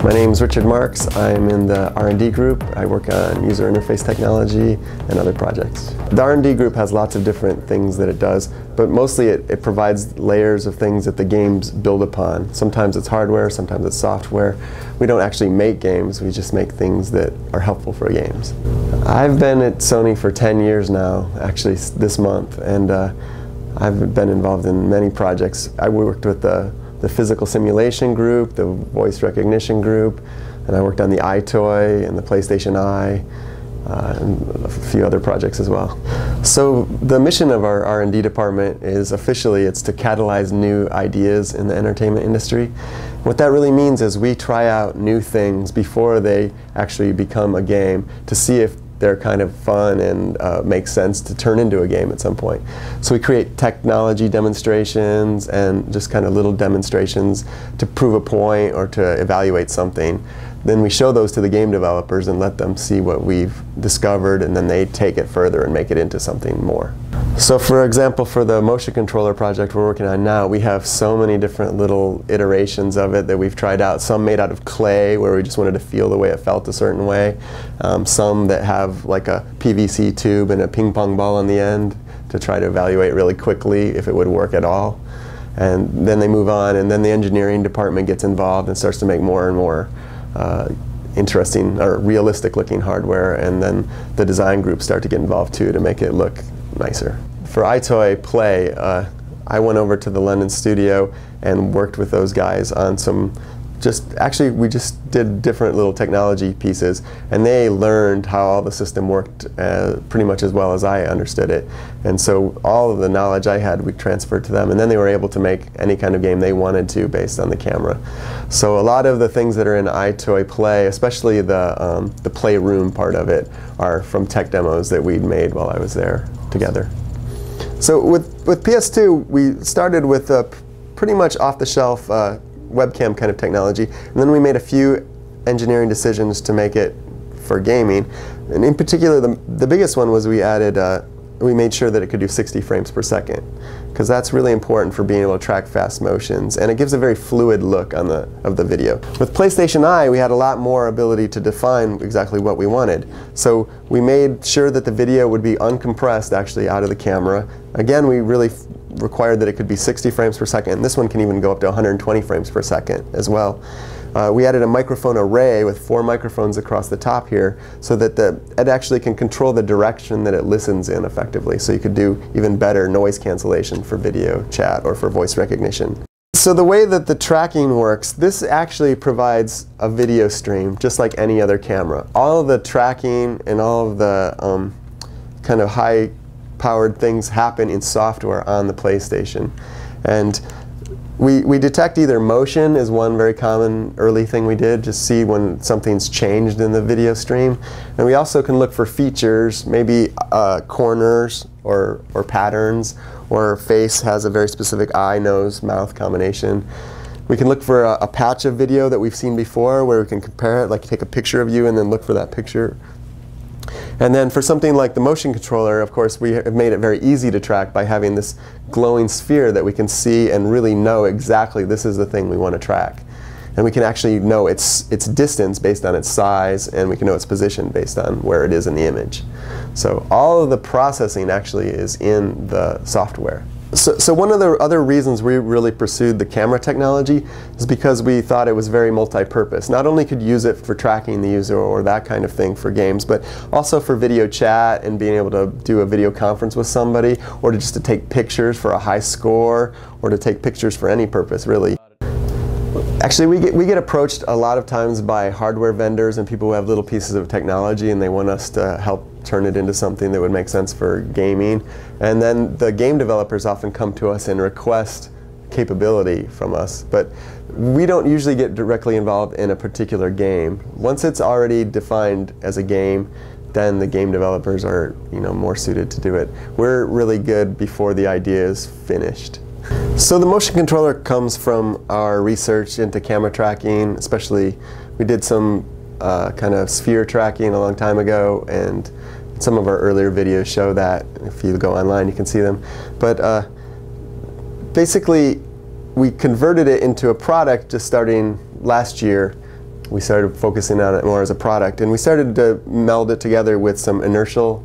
My name is Richard Marks. I'm in the R&D group. I work on user interface technology and other projects. The R&D group has lots of different things that it does, but mostly it provides layers of things that the games build upon. Sometimes it's hardware, sometimes it's software. We don't actually make games, we just make things that are helpful for games. I've been at Sony for 10 years now, actually this month, and I've been involved in many projects. I worked with the physical simulation group, the voice recognition group, and I worked on the iToy and the PlayStation Eye, and a few other projects as well. So the mission of our R&D department is it's to catalyze new ideas in the entertainment industry. What that really means is we try out new things before they actually become a game to see if they're kind of fun and make sense to turn into a game at some point. So we create technology demonstrations and just kind of little demonstrations to prove a point or to evaluate something. Then we show those to the game developers and let them see what we've discovered, and then they take it further and make it into something more. So for example, for the motion controller project we're working on now, we have so many different little iterations of it that we've tried out. Some made out of clay, where we just wanted to feel the way it felt a certain way. Some that have like a PVC tube and a ping pong ball on the end to try to evaluate really quickly if it would work at all. And then they move on, and then the engineering department gets involved and starts to make more and more interesting or realistic looking hardware, and then the design groups start to get involved too to make it look nicer. For iToy Play, I went over to the London studio and worked with those guys on some we just did different little technology pieces, and they learned how all the system worked pretty much as well as I understood it. And so all of the knowledge I had we transferred to them, and then they were able to make any kind of game they wanted to based on the camera. So a lot of the things that are in iToy Play, especially the playroom part of it, are from tech demos that we'd made while I was there together. So with PS2, we started with a pretty much off-the-shelf webcam kind of technology, and then we made a few engineering decisions to make it for gaming. And in particular, the biggest one was we made sure that it could do 60 frames per second, because that's really important for being able to track fast motions, and it gives a very fluid look of the video. With PlayStation Eye, we had a lot more ability to define exactly what we wanted. So we made sure that the video would be uncompressed actually out of the camera. Again, we really required that it could be 60 frames per second, and this one can even go up to 120 frames per second as well. We added a microphone array with 4 microphones across the top here, so that it actually can control the direction that it listens in effectively, so you could do even better noise cancellation for video chat or for voice recognition. So the way that the tracking works, this actually provides a video stream just like any other camera. All of the tracking and all of the kind of high-powered things happen in software on the PlayStation. And we detect either motion is one very common early thing we did, just see when something's changed in the video stream. And we also can look for features, maybe corners or patterns, or face has a very specific eye, nose, mouth combination. We can look for a patch of video that we've seen before where we can compare it, like take a picture of you and then look for that picture. And then for something like the motion controller, of course, we have made it very easy to track by having this glowing sphere that we can see and really know exactly this is the thing we want to track. And we can actually know its distance based on its size, and we can know its position based on where it is in the image. So all of the processing actually is in the software. So one of the other reasons we really pursued the camera technology is because we thought it was very multi-purpose. Not only could you use it for tracking the user or that kind of thing for games, but also for video chat and being able to do a video conference with somebody, or just to take pictures for a high score, or to take pictures for any purpose, really. Actually, we get approached a lot of times by hardware vendors and people who have little pieces of technology, and they want us to help turn it into something that would make sense for gaming. And then the game developers often come to us and request capability from us, but we don't usually get directly involved in a particular game. Once it's already defined as a game, then the game developers are, more suited to do it. We're really good before the idea is finished. So the motion controller comes from our research into camera tracking, especially we did some kind of sphere tracking a long time ago, and some of our earlier videos show that. If you go online you can see them. But basically we converted it into a product just starting last year we started focusing on it more as a product, and we started to meld it together with some inertial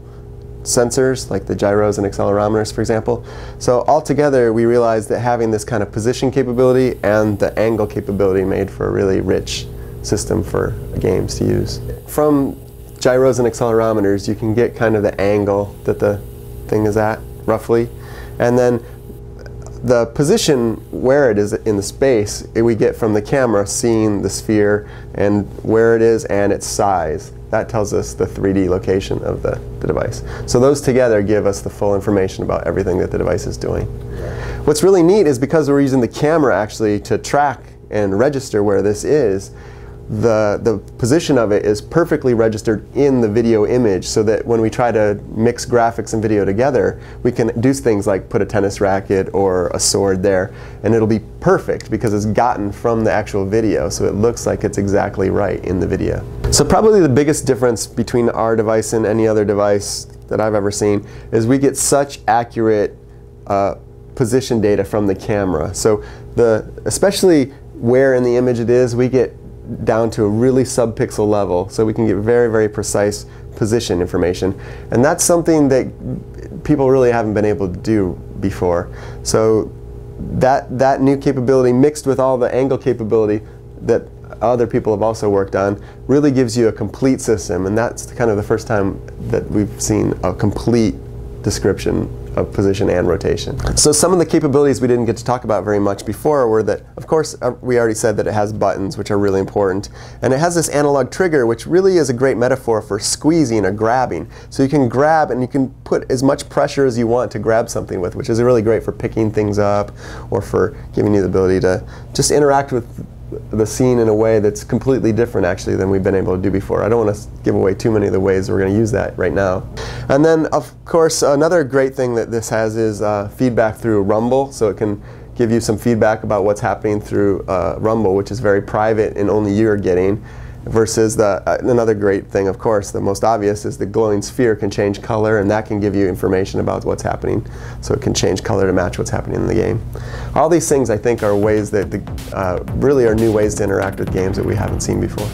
sensors like the gyros and accelerometers, for example. So altogether we realized that having this kind of position capability and the angle capability made for a really rich system for games to use. From gyros and accelerometers you can get kind of the angle that the thing is at, roughly, and then the position where it is in the space we get from the camera seeing the sphere and where it is and its size. That tells us the 3D location of the device. So those together give us the full information about everything that the device is doing. What's really neat is because we're using the camera actually to track and register where this is, the position of it is perfectly registered in the video image, so that when we try to mix graphics and video together, we can do things like put a tennis racket or a sword there, and it'll be perfect because it's gotten from the actual video, so it looks like it's exactly right in the video. So probably the biggest difference between our device and any other device that I've ever seen is we get such accurate position data from the camera. So especially where in the image it is, we get down to a really sub-pixel level, so we can get very, very precise position information. And that's something that people really haven't been able to do before. So that new capability mixed with all the angle capability that other people have also worked on really gives you a complete system, and that's kind of the first time that we've seen a complete description of position and rotation. So some of the capabilities we didn't get to talk about very much before were that, of course, we already said that it has buttons, which are really important, and it has this analog trigger, which really is a great metaphor for squeezing or grabbing. So you can grab and you can put as much pressure as you want to grab something with, which is really great for picking things up or for giving you the ability to just interact with the scene in a way that's completely different actually than we've been able to do before. I don't want to give away too many of the ways we're going to use that right now. And then of course another great thing that this has is feedback through rumble, so it can give you some feedback about what's happening through rumble, which is very private and only you're getting, versus another great thing, of course, the most obvious, is the glowing sphere can change color, and that can give you information about what's happening. So it can change color to match what's happening in the game. All these things I think are ways that really are new ways to interact with games that we haven't seen before.